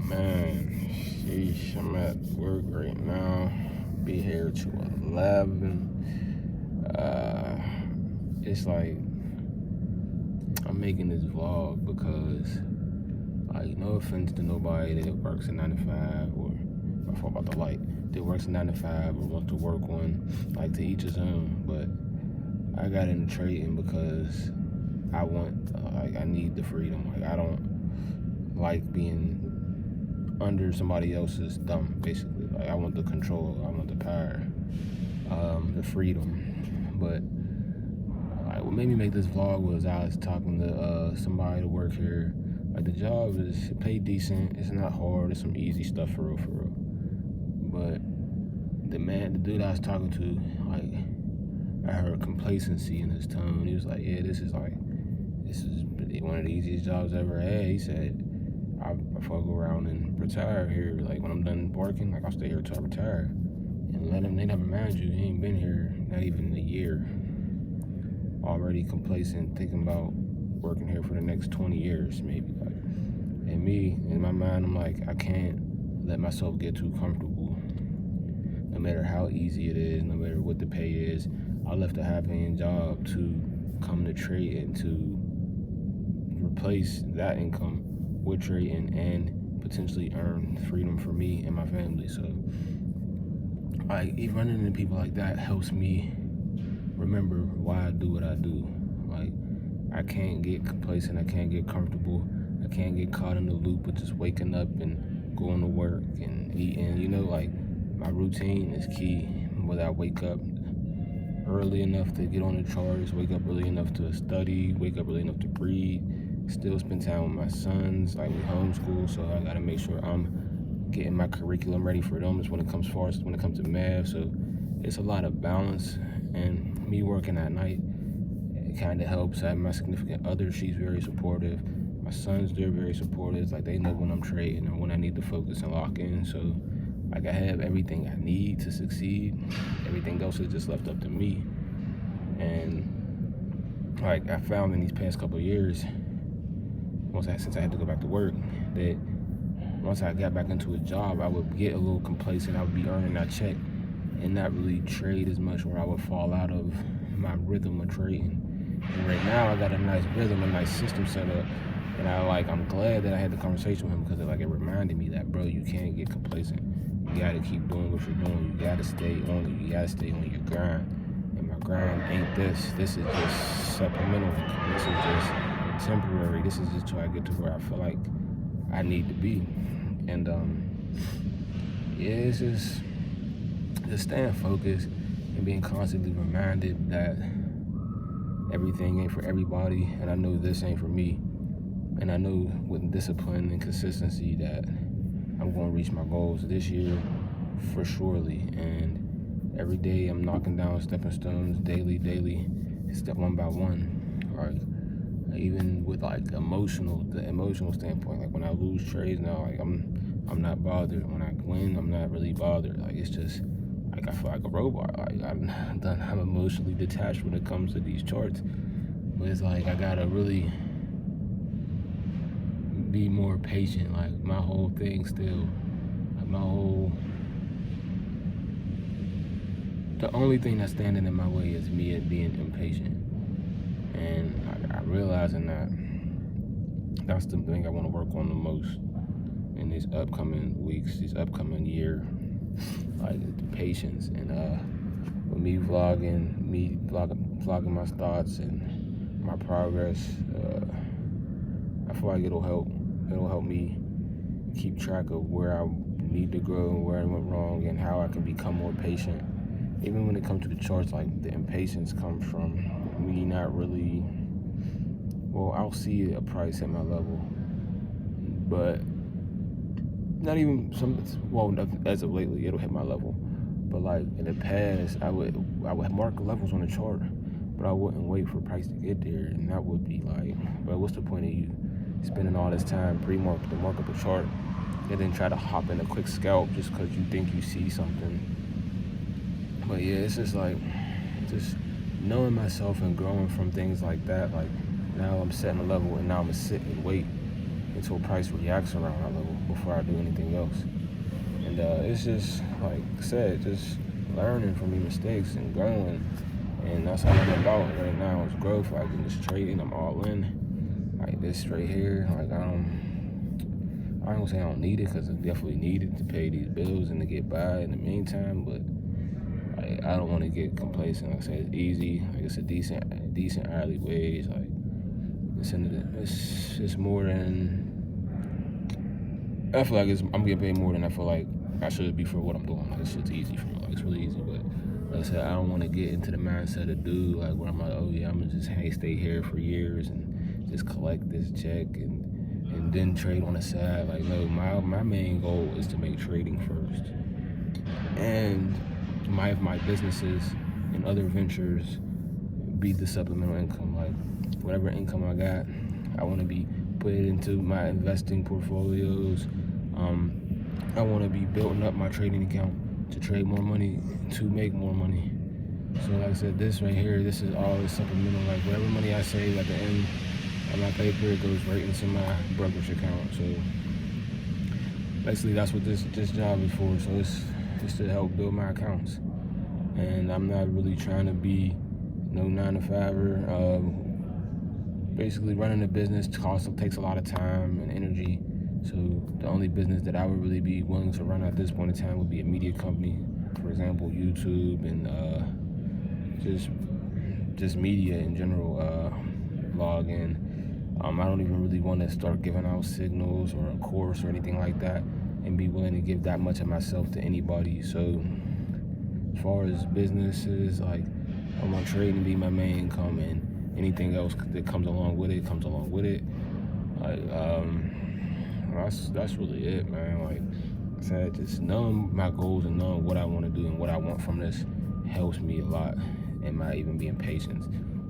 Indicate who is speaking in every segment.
Speaker 1: Man, sheesh, I'm at work right now. Be here till 11. It's like I'm making this vlog because, like, no offense to nobody that works a 9 to 5 or I fall about the light. That works a 9 to 5 or wants to work on, like, to each his own. But I got into trading because I want, I need the freedom. Like, I don't like being under somebody else's thumb, basically. Like, I want the control, I want the power, the freedom. But like, what made me make this vlog was I was talking to somebody to work here. Like, the job is paid decent. It's not hard. It's some easy stuff for real, for real. But the dude I was talking to, like, I heard complacency in his tone. He was like, "Yeah, this is one of the easiest jobs I ever had." He said, I fuck around and retire here. Like, when I'm done working, like, I'll stay here till I retire. And they never mind you, he ain't been here not even a year. Already complacent, thinking about working here for the next 20 years, maybe. Like, and me, in my mind, I'm like, I can't let myself get too comfortable. No matter how easy it is, no matter what the pay is, I left a high-paying job to come to trade and to replace that income with trading and potentially earn freedom for me and my family. So, like, running into people like that helps me remember why I do what I do. Like, I can't get complacent, I can't get comfortable, I can't get caught in the loop of just waking up and going to work and eating. You know, like, my routine is key. Whether I wake up early enough to get on the charts, wake up early enough to study, wake up early enough to read, still spend time with my sons. Like, we homeschool, so I gotta make sure I'm getting my curriculum ready for them when it comes to math. So it's a lot of balance, and me working at night, it kind of helps. I have my significant other, she's very supportive. My sons, they're very supportive. Like, they know when I'm trading or when I need to focus and lock in. So, like, I have everything I need to succeed. Everything else is just left up to me. And, like, I found in these past couple of years, since I had to go back to work, that once I got back into a job, I would get a little complacent. I would be earning that check and not really trade as much, or I would fall out of my rhythm of trading. And right now, I got a nice rhythm, a nice system set up. And I'm glad that I had the conversation with him, because it reminded me that, bro, you can't get complacent. You gotta keep doing what you're doing. You gotta stay on it. You gotta stay on your grind. And my grind ain't this. This is just supplemental. This is just temporary. This is just till I get to where I feel like I need to be. And yeah, it's just staying focused and being constantly reminded that everything ain't for everybody, and I know this ain't for me. And I know with discipline and consistency that I'm going to reach my goals this year for surely. And every day I'm knocking down stepping stones daily, step one by one. Like, even with the emotional standpoint, like, when I lose trades now, like, I'm not bothered. When I win, I'm not really bothered. Like, it's just like I feel like a robot. Like, I'm emotionally detached when it comes to these charts. But it's like I gotta really be more patient. Like, my whole thing still, the only thing that's standing in my way is me being impatient. And I realizing that's the thing I want to work on the most in these upcoming weeks, these upcoming year. Like, the patience. And with me vlogging my thoughts and my progress, I feel like it'll help me keep track of where I need to grow and where I went wrong and how I can become more patient. Even when it comes to the charts, like, the impatience comes from me not really, well, I'll see a price at my level, but not even as of lately, it'll hit my level. But, like, in the past, I would mark levels on the chart, but I wouldn't wait for price to get there. And that would be like, well, what's the point of you spending all this time pre-market to mark up a chart and then try to hop in a quick scalp just because you think you see something? But yeah, it's just like, just knowing myself and growing from things like that. Like, now I'm setting a level, and now I'm gonna sit and wait until price reacts around that level before I do anything else. And it's just, like I said, just learning from your mistakes and growing. And that's all I'm about right now is growth. Like in this trading, I'm all in. Like this right here, like I don't say I don't need it because I definitely need it to pay these bills and to get by in the meantime. But like, I don't want to get complacent. Like I said, it's easy. Like it's a decent hourly wage. Like it's more than I feel like I'm getting paid more than I feel like I should be for what I'm doing. Like, this shit's easy for me. Like, it's really easy. But like I said, I don't want to get into the mindset of dude, like, where I'm like, oh, yeah, I'm going to just stay here for years and just collect this check and then trade on the side. Like, no, my main goal is to make trading first. And my businesses and other ventures be the supplemental income. Like, whatever income I got, I want to be put it into my investing portfolios. I want to be building up my trading account to trade more money, to make more money. So like I said, this right here, this is all supplemental. Like whatever money I save at the end of my paper, it goes right into my brokerage account. So basically that's what this job is for. So it's to help build my accounts. And I'm not really trying to be no 9-to-5er. Basically running a business takes a lot of time and energy. So the only business that I would really be willing to run at this point in time would be a media company. For example, YouTube and just media in general, blogging. I don't even really want to start giving out signals or a course or anything like that and be willing to give that much of myself to anybody. So as far as businesses, like I want trading to be my main income, and anything else that comes along with it comes along with it. Like that's really it, man. Like I said, just knowing my goals and knowing what I want to do and what I want from this helps me a lot in my even being patient.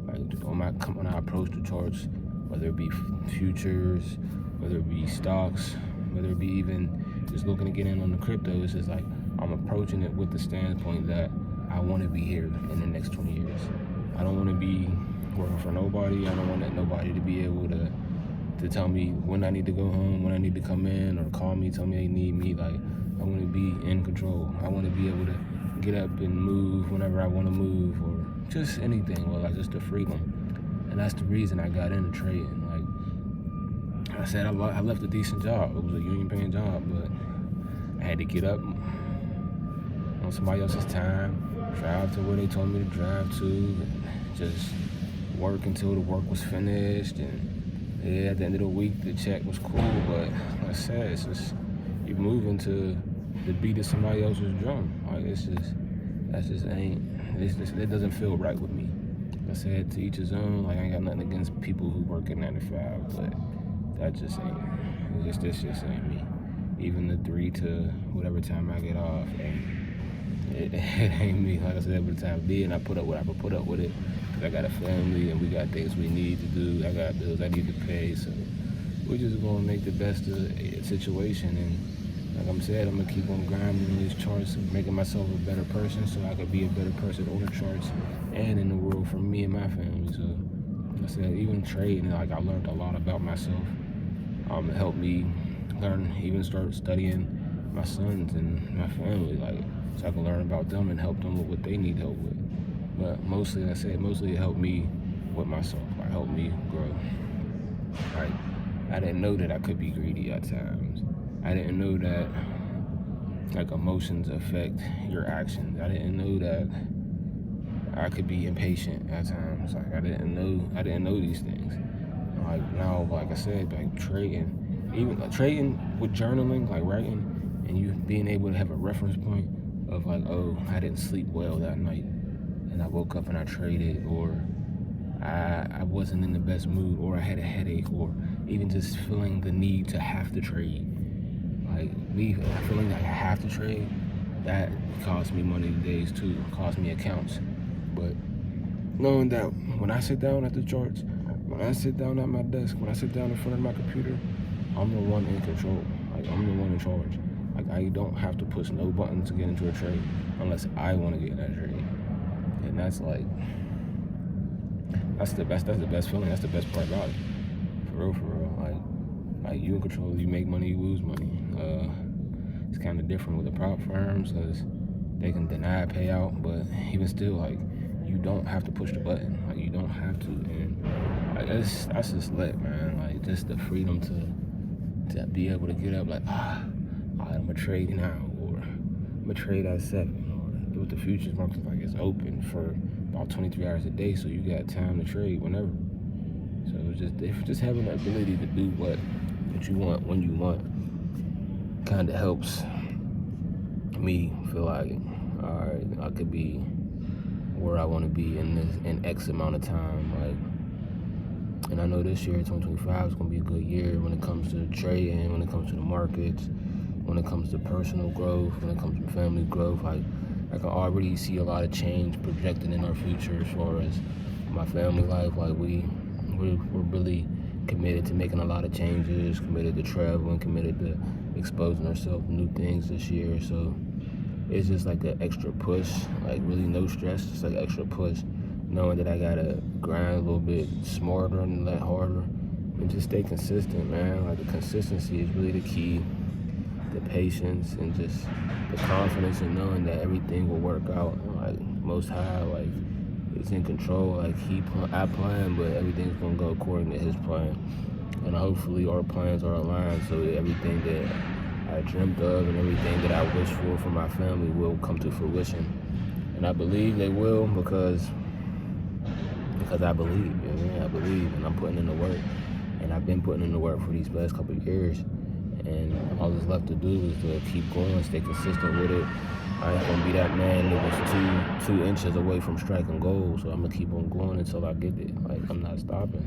Speaker 1: Like when I approach the charts, whether it be futures, whether it be stocks, whether it be even just looking to get in on the crypto, it's just like I'm approaching it with the standpoint that I want to be here in the next 20 years. I don't want to be working for nobody. I don't want nobody to be able to tell me when I need to go home, when I need to come in, or call me, tell me they need me. Like, I want to be in control. I want to be able to get up and move whenever I want to move, or just anything, or like just the freedom. And that's the reason I got into trading. Like I said, I left a decent job. It was a union paying job, but I had to get up on somebody else's time, drive to where they told me to drive to, and just work until the work was finished. And yeah, at the end of the week, the check was cool, but like I said, it's just you moving to the beat of somebody else's drum. Like it doesn't feel right with me. Like I said, to each his own. Like I ain't got nothing against people who work at 9 to 5, but that just ain't. This just ain't me. Even the 3 to whatever time I get off, it ain't me. Like I said, every time being, I put up what I put up with it. I got a family and we got things we need to do. I got bills I need to pay, so we're just gonna make the best of the situation. And like I'm saying, I'm gonna keep on grinding on these charts and making myself a better person, so I could be a better person on the charts and in the world for me and my family. So like I said, even trading, like I learned a lot about myself. It helped me learn, even start studying my sons and my family, like so I can learn about them and help them with what they need help with. But mostly, like I said, it helped me with myself. It helped me grow. Like, I didn't know that I could be greedy at times. I didn't know that, like, emotions affect your actions. I didn't know that I could be impatient at times. Like, I didn't know these things. Like, now, like I said, like, trading, even like, trading with journaling, like, writing, and you being able to have a reference point of, like, oh, I didn't sleep well that night, and I woke up and I traded, or I wasn't in the best mood, or I had a headache, or even just feeling the need to have to trade. Like me feeling like I have to trade, that cost me money days too, cost me accounts. But knowing that when I sit down at the charts, when I sit down at my desk, when I sit down in front of my computer, I'm the one in control. Like I'm the one in charge. Like I don't have to push no button to get into a trade unless I want to get in that trade. And that's like, that's the best feeling. That's the best part about it. For real. Like Like, you in control, you make money, you lose money. It's kind of different with the prop firms because they can deny payout, but even still, like, you don't have to push the button. Like, you don't have to, and like, that's just lit, man. Like, just the freedom to be able to get up, like, I'm gonna trade now, or I'm gonna trade at 7, or with the futures market, like, it's open for about 23 hours a day, so you got time to trade whenever. So it's just having the ability to do what you want when you want kind of helps me feel like, all right, I could be where I want to be in X amount of time. Like, and I know this year, 2025, is gonna be a good year when it comes to trading, when it comes to the markets, when it comes to personal growth, when it comes to family growth. Like, I can already see a lot of change projected in our future as far as my family life. Like, we're really committed to making a lot of changes, committed to traveling, committed to exposing ourselves to new things this year. So it's just like an extra push, like really no stress, just like extra push, knowing that I gotta grind a little bit smarter and that harder and just stay consistent, man. Like, the consistency is really the key, the patience and just the confidence in knowing that everything will work out. Like, Most High, like, is in control. Like, I plan, but everything's gonna go according to his plan. And hopefully our plans are aligned so that everything that I dreamt of and everything that I wish for my family will come to fruition. And I believe they will because I believe, you know what I mean? I believe, and I'm putting in the work. And I've been putting in the work for these past couple of years. And all that's left to do is to keep going, stay consistent with it. I ain't gonna be that man that was two inches away from striking gold, so I'm gonna keep on going until I get it. Like, I'm not stopping.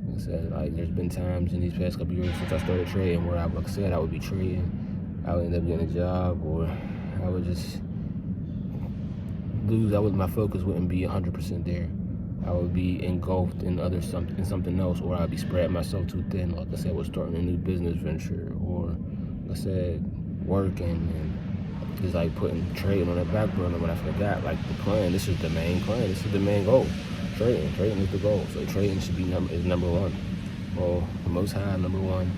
Speaker 1: Like I said, like, there's been times in these past couple years since I started trading where like I said, I would be trading, I would end up getting a job, or I would just lose. My focus wouldn't be 100% there. I would be engulfed in something else, or I'd be spreading myself too thin. Like I said, was starting a new business venture, or like I said, working and just like putting trading on the back burner when I forgot, like, the plan. This is the main plan. This is the main goal. Trading is the goal. So trading should be number one. Well, the Most High, number one.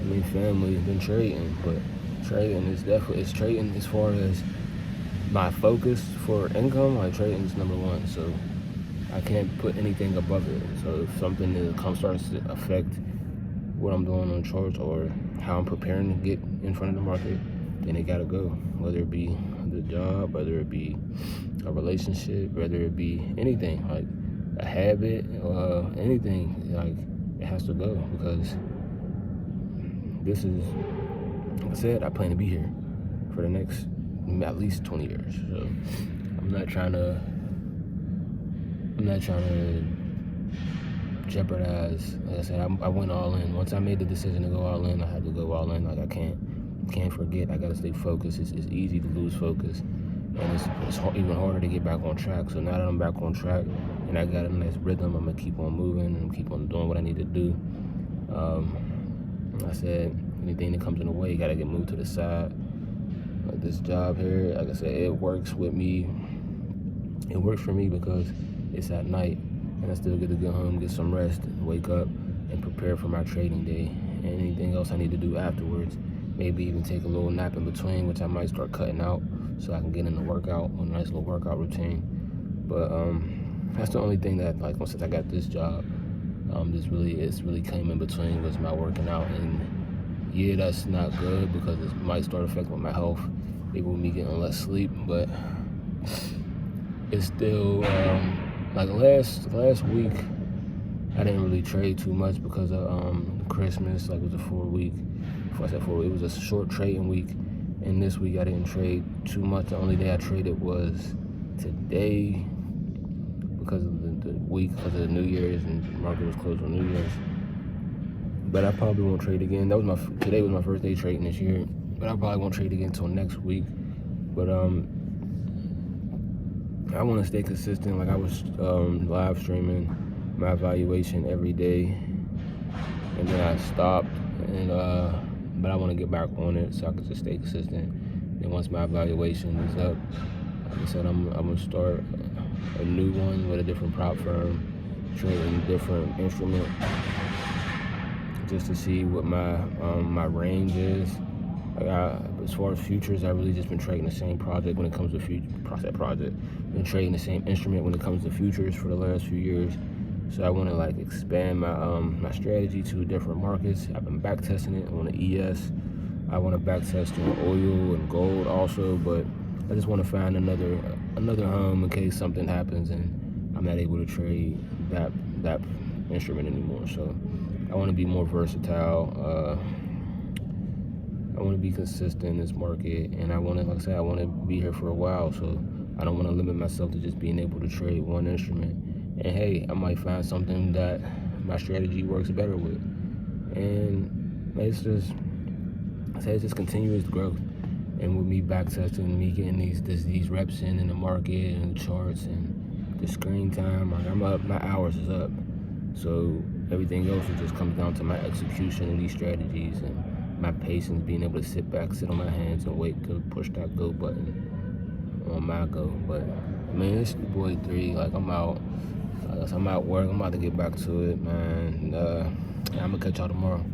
Speaker 1: I mean, family, then trading, but trading is definitely, it's trading as far as my focus for income. Like, trading is number one. So I can't put anything above it. So if something starts to affect what I'm doing on charts or how I'm preparing to get in front of the market, then it gotta go. Whether it be the job, whether it be a relationship, whether it be anything, like a habit, anything, like, it has to go, because this is, like I said, I plan to be here for the next at least 20 years. So I'm not trying to jeopardize. Like I said, I went all in. Once I made the decision to go all in, I had to go all in. Like, I can't forget. I gotta stay focused. It's easy to lose focus, and it's even harder to get back on track. So now that I'm back on track and I got a nice rhythm, I'm gonna keep on moving and keep on doing what I need to do. I said, anything that comes in the way, you gotta get moved to the side. Like, this job here, like I said, it works with me. It works for me because it's at night, and I still get to go home, get some rest, wake up, and prepare for my trading day. And anything else I need to do afterwards, maybe even take a little nap in between, which I might start cutting out so I can get in the workout, a nice little workout routine. But that's the only thing that, like, since I got this job, it's really came in between was my working out. And yeah, that's not good because it might start affecting my health, maybe with me getting less sleep, but it's still, like, last week I didn't really trade too much because of Christmas. Like, it was a 4-week. Before I said 4 weeks, it was a short trading week. And this week I didn't trade too much. The only day I traded was today because of the week, because of the New Year's, and the market was closed on New Year's. But I probably won't trade again. Today was my first day trading this year, but I probably won't trade again until next week. But I want to stay consistent. Like, I was live streaming my evaluation every day, and then I stopped. And but I want to get back on it so I can just stay consistent. And once my evaluation is up, like I said, I'm gonna start a new one with a different prop firm, trading different instrument, just to see what my range is. As far as futures, I really just been trading the same project when it comes to been trading the same instrument when it comes to futures for the last few years. So I want to like expand my strategy to different markets. I've been back testing it on the ES. I want to back test on oil and gold also, but I just want to find another home in case something happens and I'm not able to trade that instrument anymore. So I want to be more versatile. I want to be consistent in this market, and I want to, like I said, I want to be here for a while. So I don't want to limit myself to just being able to trade one instrument. And hey, I might find something that my strategy works better with. And it's just continuous growth. And with me back testing, me getting these reps in the market and the charts and the screen time, like I'm up, my hours is up. So everything else just comes down to my execution of these strategies and my patience, being able to sit on my hands and wait to push that go button on my go. But man, it's your boy 3. Like I'm out work. I'm about to get back to it, man. I'm gonna catch y'all tomorrow.